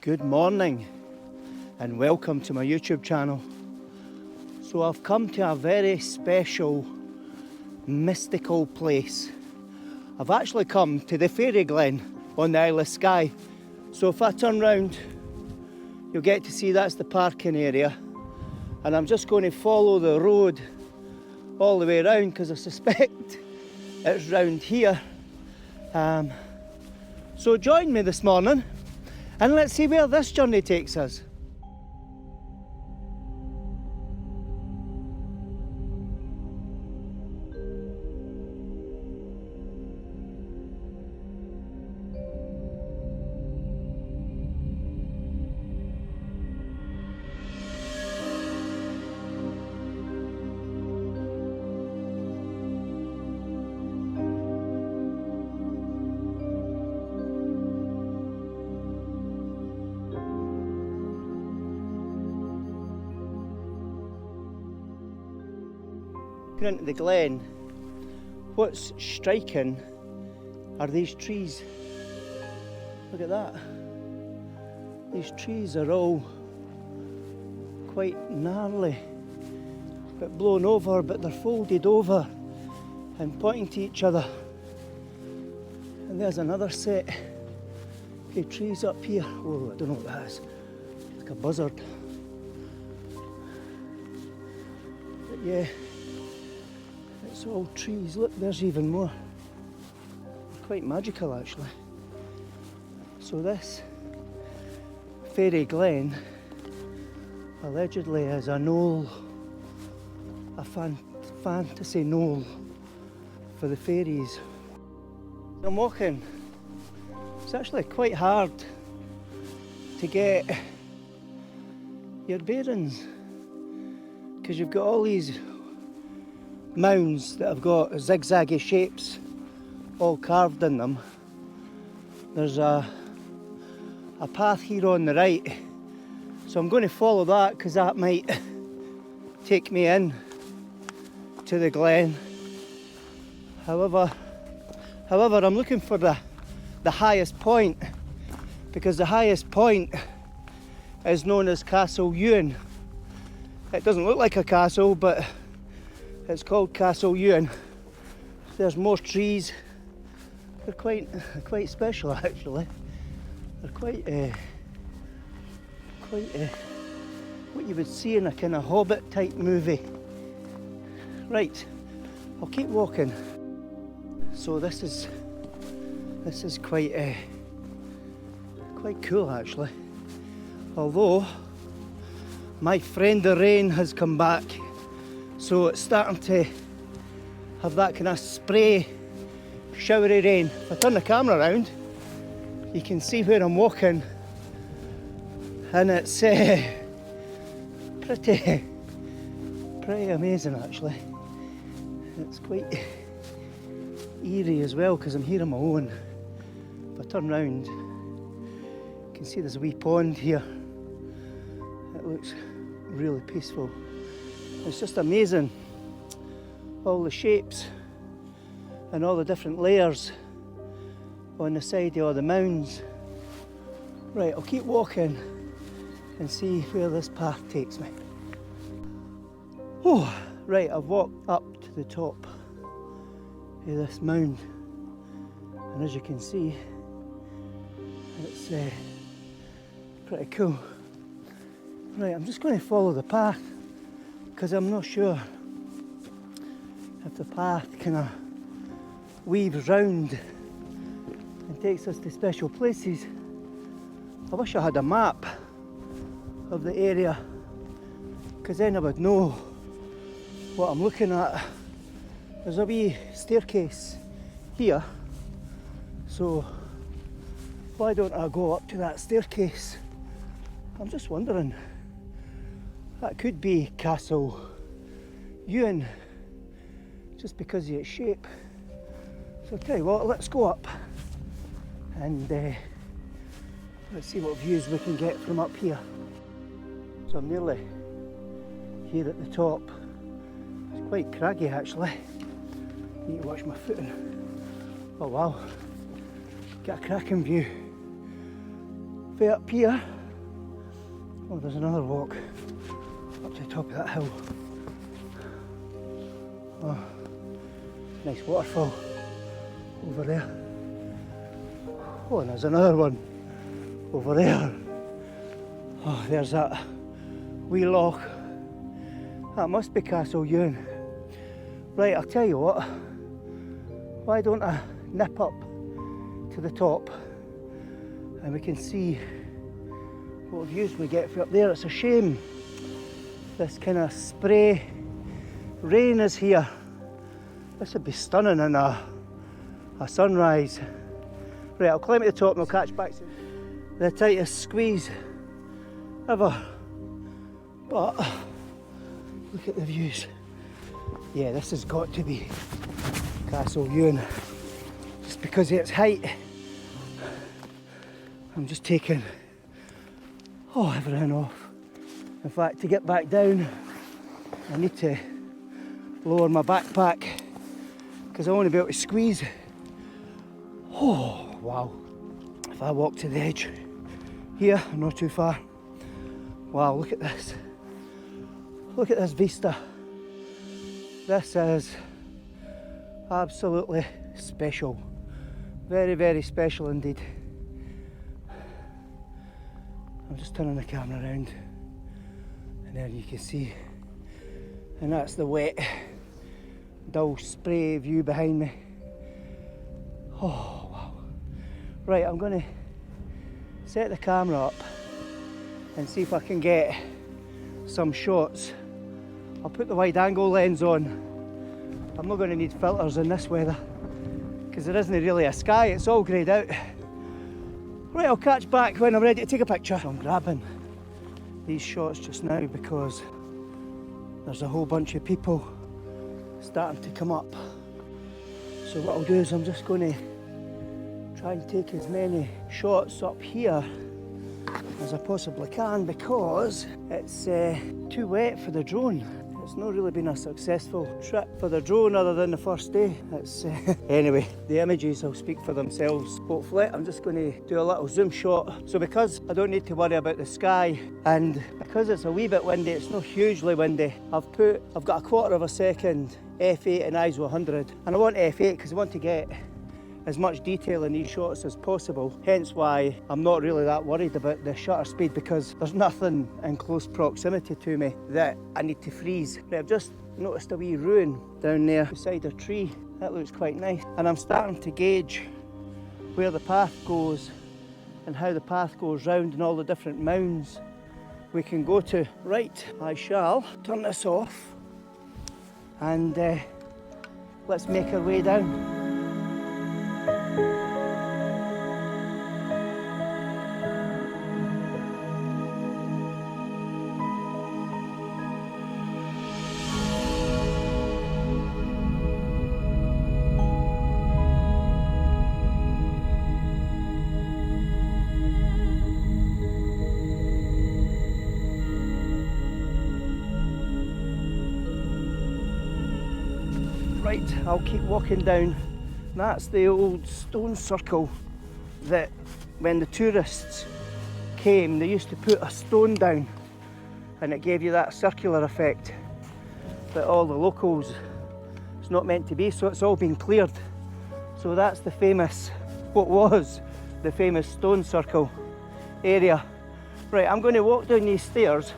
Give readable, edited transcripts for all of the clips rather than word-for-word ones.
Good morning and welcome to my YouTube channel. So I've come to a very special, mystical place. I've actually come to the fairy Glen on the Isle of Skye. So if I turn round, you'll get to see that's the parking area. And I'm just going to follow the road all the way around because I suspect it's round here. So join me this morning and let's see where this journey takes us. Into the Glen, what's striking are these trees. Look at that. These trees are all quite gnarly, but blown over, but they're folded over and pointing to each other. And there's another set of trees up here. Oh, I don't know what that is. It's like a buzzard. But yeah. It's all trees. Look, there's even more. Quite magical actually. So this fairy Glen allegedly is a knoll, a fantasy knoll for the fairies. I'm walking. It's actually quite hard to get your bearings because you've got all these mounds that have got zigzaggy shapes all carved in them. There's a path here on the right, so I'm going to follow that because that might take me in to the Glen. However, I'm looking for the highest point because the highest point is known as Castle Ewan. It doesn't look like a castle, but it's called Castle Ewan. There's more trees. They're quite special actually. They're quite what you would see in a kind of Hobbit type movie. Right, I'll keep walking. So this is quite cool actually. Although my friend the rain has come back. So it's starting to have that kind of spray, showery rain. If I turn the camera around, you can see where I'm walking, and it's pretty amazing actually. It's quite eerie as well because I'm here on my own. If I turn round, you can see there's a wee pond here. It looks really peaceful. It's just amazing, all the shapes and all the different layers on the side of all the mounds. Right, I'll keep walking and see where this path takes me. Oh, right, I've walked up to the top of this mound, and as you can see, it's pretty cool. Right, I'm just going to follow the path because I'm not sure if the path kind of weaves round and takes us to special places. I wish I had a map of the area because then I would know what I'm looking at. There's a wee staircase here, so why don't I go up to that staircase? I'm just wondering. That could be Castle Ewan, just because of its shape. So I'll tell you what, let's go up and let's see what views we can get from up here. So I'm nearly here at the top. It's quite craggy actually. Need to watch my footing. Oh wow, got a cracking view. Way up here Oh, there's another walk up to the top of that hill. Oh, nice waterfall over there. Oh, and there's another one over there. Oh, there's that wee loch. That must be Castle Ewan. Right, I'll tell you what. Why don't I nip up to the top and we can see what views we get from up there. It's a shame this kind of spray rain is here. This would be stunning in a sunrise. Right, I'll climb to the top and I'll catch back soon. The tightest squeeze ever. But look at the views. Yeah, this has got to be Castle Ewan. Just because of its height. I'm just taking everything off. In fact, to get back down, I need to lower my backpack because I want to be able to squeeze. Oh, wow. If I walk to the edge here, not too far. Wow, look at this. Look at this vista. This is absolutely special. Very, very special indeed. I'm just turning the camera around and then you can see, and that's the wet, dull spray view behind me. Oh wow. Right, I'm going to set the camera up and see if I can get some shots. I'll put the wide angle lens on. I'm not going to need filters in this weather because there isn't really a sky, it's all greyed out. Right, I'll catch back when I'm ready to take a picture. I'm grabbing these shots just now because there's a whole bunch of people starting to come up. So what I'll do is I'm just going to try and take as many shots up here as I possibly can because it's too wet for the drone. It's not really been a successful trip for the drone other than the first day. It's anyway, the images will speak for themselves, hopefully. I'm just going to do a little zoom shot. So because I don't need to worry about the sky and because it's a wee bit windy, it's not hugely windy, I've got a 1/4 of a second f8 and ISO 100. And I want f8 because I want to get as much detail in these shots as possible, hence why I'm not really that worried about the shutter speed because there's nothing in close proximity to me that I need to freeze. Right, I've just noticed a wee ruin down there beside a tree. That looks quite nice, and I'm starting to gauge where the path goes and how the path goes round and all the different mounds we can go to. Right, I shall turn this off and let's make our way down. Right, I'll keep walking down. That's the old stone circle that when the tourists came, they used to put a stone down and it gave you that circular effect. But all the locals, it's not meant to be, so it's all been cleared. So that's the famous, what was the famous stone circle area. Right, I'm going to walk down these stairs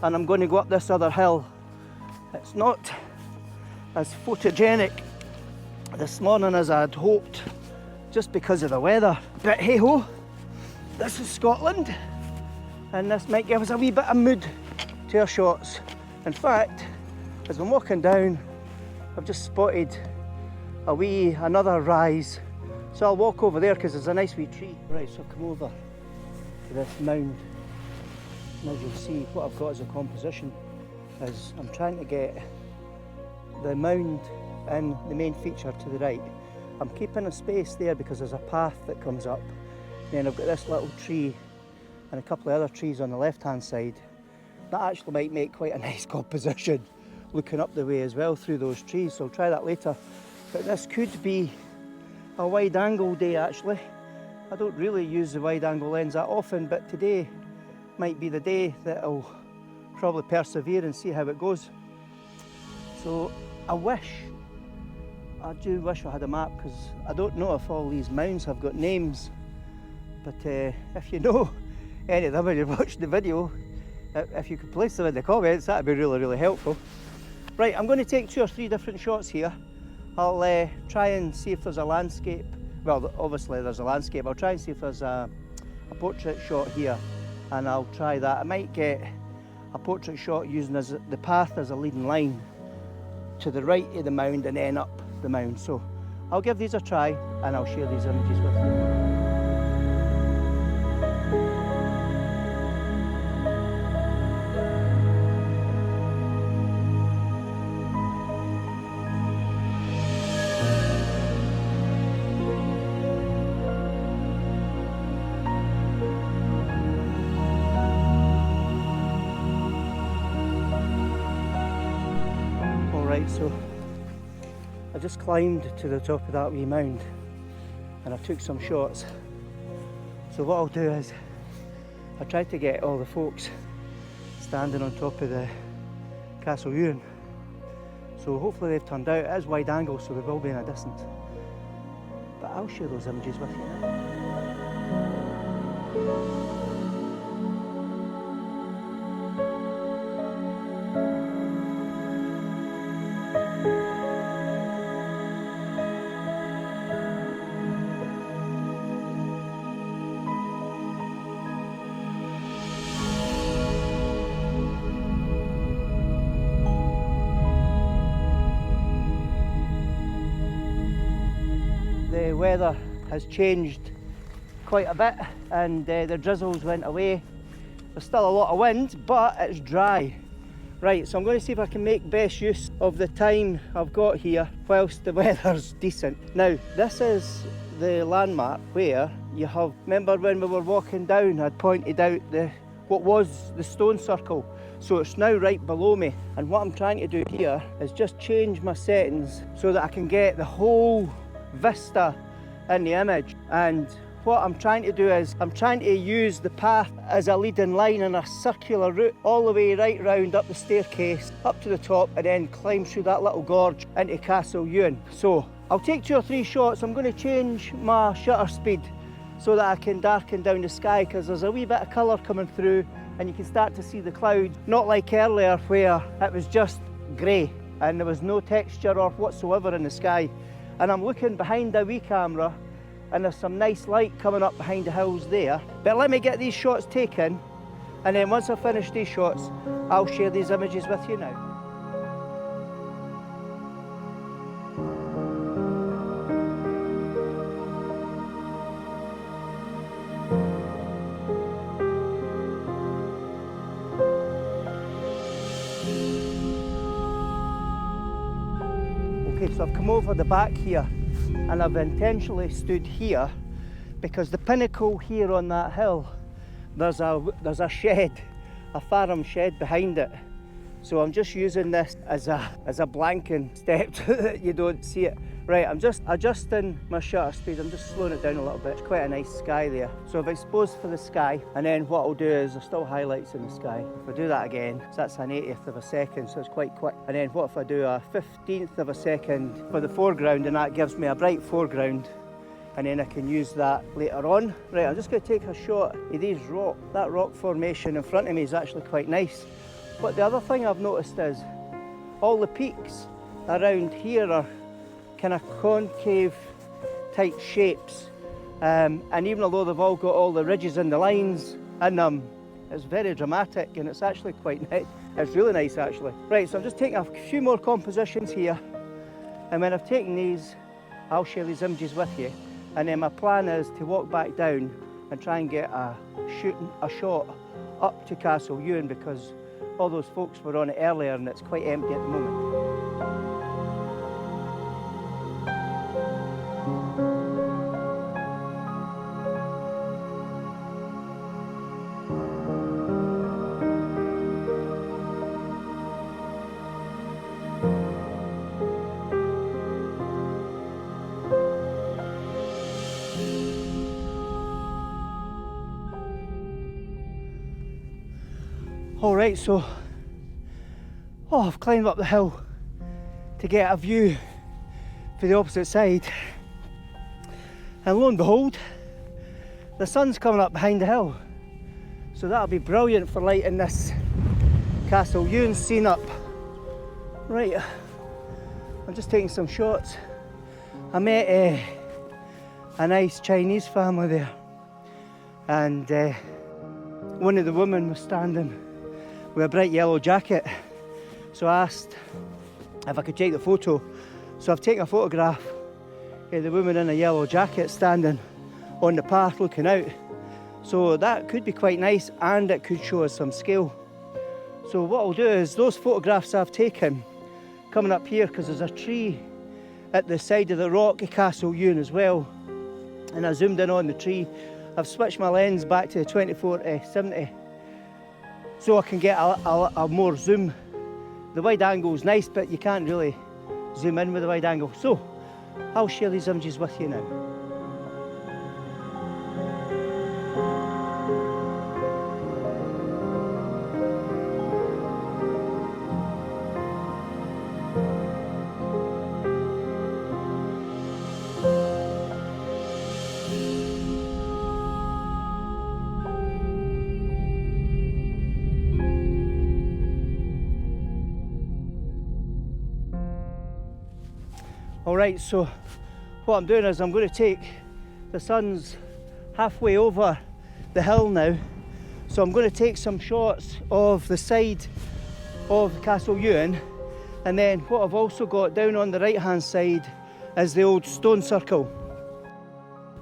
and I'm going to go up this other hill. It's not as photogenic this morning as I'd hoped just because of the weather, but hey ho, this is Scotland and this might give us a wee bit of mood to our shots. In fact, as I'm walking down, I've just spotted another rise, so I'll walk over there because there's a nice wee tree. Right, so I'll come over to this mound and as you'll see, what I've got as a composition is I'm trying to get the mound and the main feature to the right. I'm keeping a space there because there's a path that comes up. Then I've got this little tree and a couple of other trees on the left hand side. That actually might make quite a nice composition looking up the way as well through those trees, so I'll try that later. But this could be a wide angle day actually. I don't really use the wide angle lens that often, but today might be the day that I'll probably persevere and see how it goes. So I do wish I had a map, because I don't know if all these mounds have got names, but if you know any of them and you've watched the video, if you could place them in the comments, that would be really, really helpful. Right, I'm going to take 2 or 3 different shots here. I'll try and see if there's a landscape. Well, obviously there's a landscape. I'll try and see if there's a portrait shot here, and I'll try that. I might get a portrait shot using the path as a leading line to the right of the mound and then up the mound. So I'll give these a try and I'll share these images with you. Alright, so I just climbed to the top of that wee mound and I took some shots. So what I'll do is I tried to get all the folks standing on top of the Castle Ewan. So hopefully they've turned out. It is wide angle, so they will be in a distance. But I'll share those images with you now. The weather has changed quite a bit and the drizzles went away. There's still a lot of wind, but it's dry. Right, so I'm going to see if I can make best use of the time I've got here whilst the weather's decent. Now, this is the landmark where you have, remember when we were walking down, I'd pointed out what was the stone circle. So it's now right below me, and what I'm trying to do here is just change my settings so that I can get the whole vista in the image. And what I'm trying to do is I'm trying to use the path as a leading line in a circular route all the way right round up the staircase up to the top and then climb through that little gorge into Castle Ewan. So I'll take 2 or 3 shots. I'm going to change my shutter speed so that I can darken down the sky, because there's a wee bit of colour coming through and you can start to see the clouds, not like earlier where it was just grey and there was no texture or whatsoever in the sky. And I'm looking behind the wee camera and there's some nice light coming up behind the hills there. But let me get these shots taken, and then once I finish these shots, I'll share these images with you now. Okay, so I've come over the back here and I've intentionally stood here because the pinnacle here on that hill, there's a shed, a farm shed behind it. So I'm just using this as a blanking step so that you don't see it. Right, I'm just adjusting my shutter speed. I'm just slowing it down a little bit. It's quite a nice sky there. So I've exposed for the sky, and then what I'll do is there's still highlights in the sky. If I do that again, so that's an 80th of a second, so it's quite quick. And then what if I do a 15th of a second for the foreground, and that gives me a bright foreground, and then I can use that later on. Right, I'm just going to take a shot of these rock. That rock formation in front of me is actually quite nice. But the other thing I've noticed is all the peaks around here are kind of concave type shapes, and even although they've all got all the ridges and the lines in them, it's very dramatic and it's actually quite nice. It's really nice actually. Right, so I'm just taking a few more compositions here, and when I've taken these, I'll share these images with you, and then my plan is to walk back down and try and get a shot up to Castle Ewan, because all those folks were on it earlier and it's quite empty at the moment. Alright, so I've climbed up the hill to get a view for the opposite side, and lo and behold, the sun's coming up behind the hill, so that'll be brilliant for lighting this Castle Ewan scene up. Right, I'm just taking some shots. I met a nice Chinese family there, and one of the women was standing with a bright yellow jacket, so I asked if I could take the photo. So I've taken a photograph of the woman in a yellow jacket standing on the path looking out. So that could be quite nice, and it could show us some scale. So what I'll do is, those photographs I've taken coming up here, because there's a tree at the side of the rock of Castle Ewan as well, and I zoomed in on the tree. I've switched my lens back to the 24-70 so I can get a more zoom. The wide angle is nice, but you can't really zoom in with the wide angle. So I'll share these images with you now. Alright, so what I'm doing is I'm going to take, the sun's halfway over the hill now, so I'm going to take some shots of the side of Castle Ewan, and then what I've also got down on the right hand side is the old stone circle.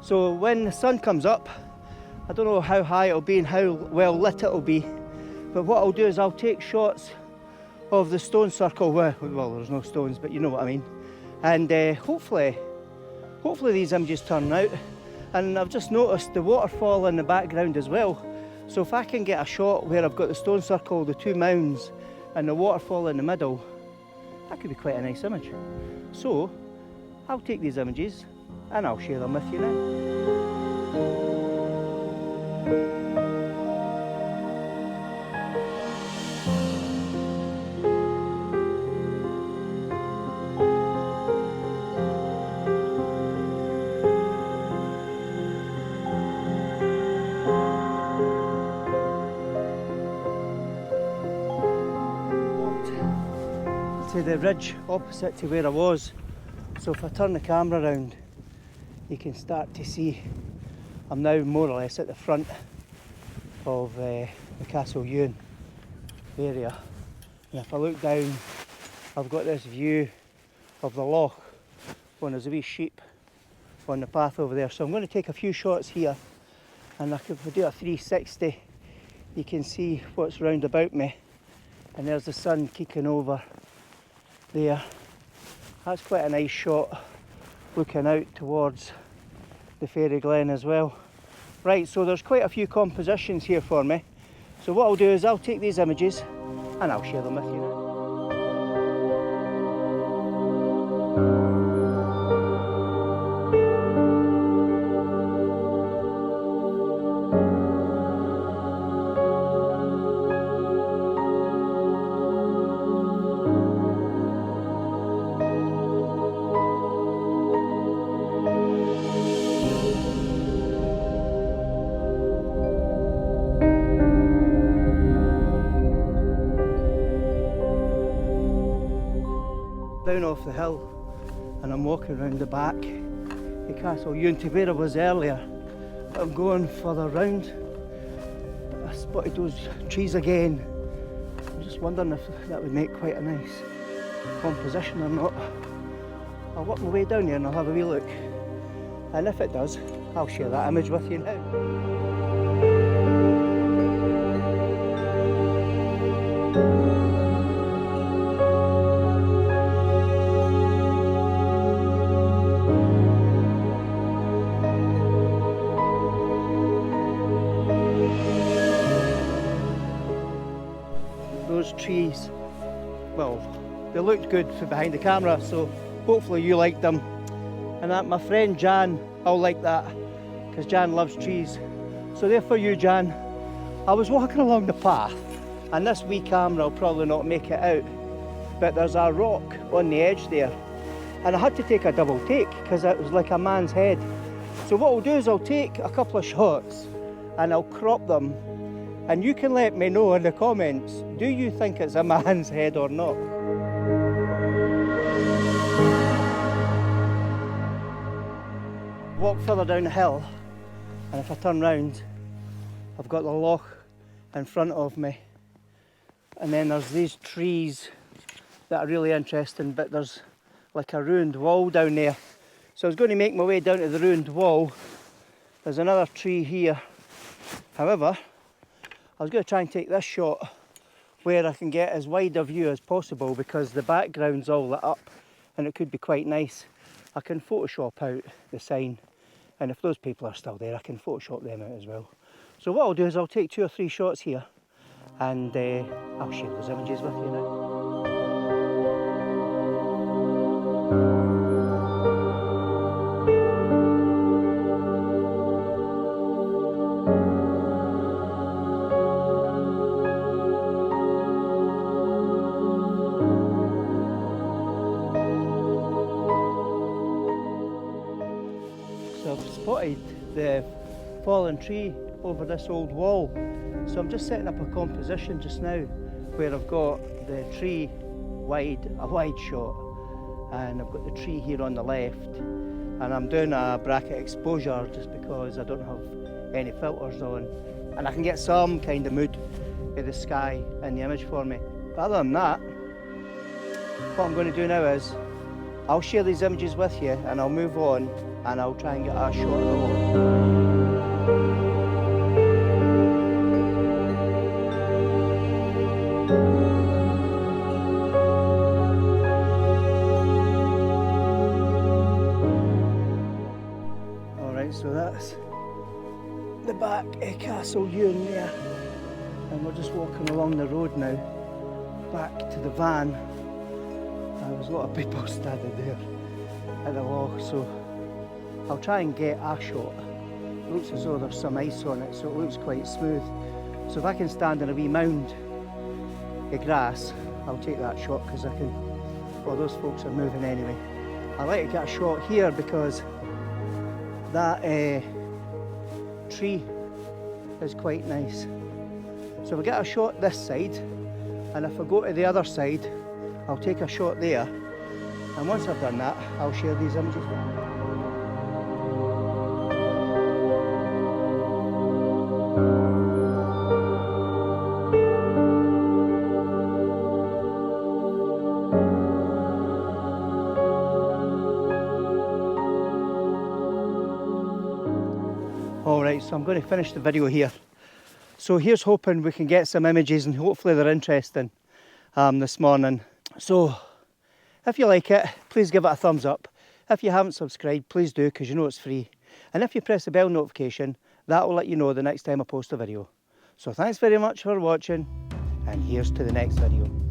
So when the sun comes up, I don't know how high it'll be and how well lit it'll be, but what I'll do is I'll take shots of the stone circle where, well, there's no stones, but you know what I mean. And hopefully these images turn out. And I've just noticed the waterfall in the background as well. So if I can get a shot where I've got the stone circle, the two mounds, and the waterfall in the middle, that could be quite a nice image. So I'll take these images and I'll share them with you now. To the ridge opposite to where I was, so if I turn the camera around you can start to see I'm now more or less at the front of the Castle Ewan area, and if I look down I've got this view of the loch when there's a wee sheep on the path over there. So I'm going to take a few shots here, and if I do a 360 you can see what's round about me, and there's the sun kicking over there. That's quite a nice shot looking out towards the fairy Glen as well. Right, so there's quite a few compositions here for me. So what I'll do is I'll take these images and I'll share them with you now. Down off the hill, and I'm walking around the back of Castle Ewan to where I was earlier. I'm going further round. I spotted those trees again. I'm just wondering if that would make quite a nice composition or not. I'll work my way down here and I'll have a wee look, and if it does I'll share that image with you now. Those trees, well, they looked good from behind the camera, so hopefully you liked them, and that my friend Jan will like that, because Jan loves trees. So there for you, Jan. I was walking along the path and this wee camera will probably not make it out, but there's a rock on the edge there, and I had to take a double take because it was like a man's head. So what I'll do is I'll take a couple of shots and I'll crop them, and you can let me know in the comments, do you think it's a man's head or not? Walk further down the hill, and if I turn round, I've got the loch in front of me, and then there's these trees that are really interesting, but there's like a ruined wall down there. So I was going to make my way down to the ruined wall. There's another tree here. However, I was going to try and take this shot where I can get as wide a view as possible, because the background's all lit up and it could be quite nice. I can Photoshop out the sign, and if those people are still there, I can Photoshop them out as well. So what I'll do is I'll take 2 or 3 shots here, and I'll share those images with you now. So I've spotted the fallen tree over this old wall. So I'm just setting up a composition just now where I've got the tree a wide shot, and I've got the tree here on the left, and I'm doing a bracket exposure just because I don't have any filters on, and I can get some kind of mood of the sky in the image for me. But other than that, what I'm going to do now is I'll share these images with you, and I'll move on and I'll try and get a shot of the wall. So that's the back of Castle Ewan there, and we're just walking along the road now back to the van. There's a lot of people standing there at the loch, so I'll try and get a shot. It looks as though there's some ice on it, so it looks quite smooth. So if I can stand in a wee mound of grass, I'll take that shot, because I can, well, those folks are moving anyway. I like to get a shot here because that tree is quite nice. So if I get a shot this side, and if I go to the other side, I'll take a shot there, and once I've done that, I'll share these images with you. Alright, so I'm going to finish the video here. So here's hoping we can get some images, and hopefully they're interesting this morning. So if you like it, please give it a thumbs up. If you haven't subscribed, please do, because you know it's free. And if you press the bell notification, that will let you know the next time I post a video. So thanks very much for watching, and here's to the next video.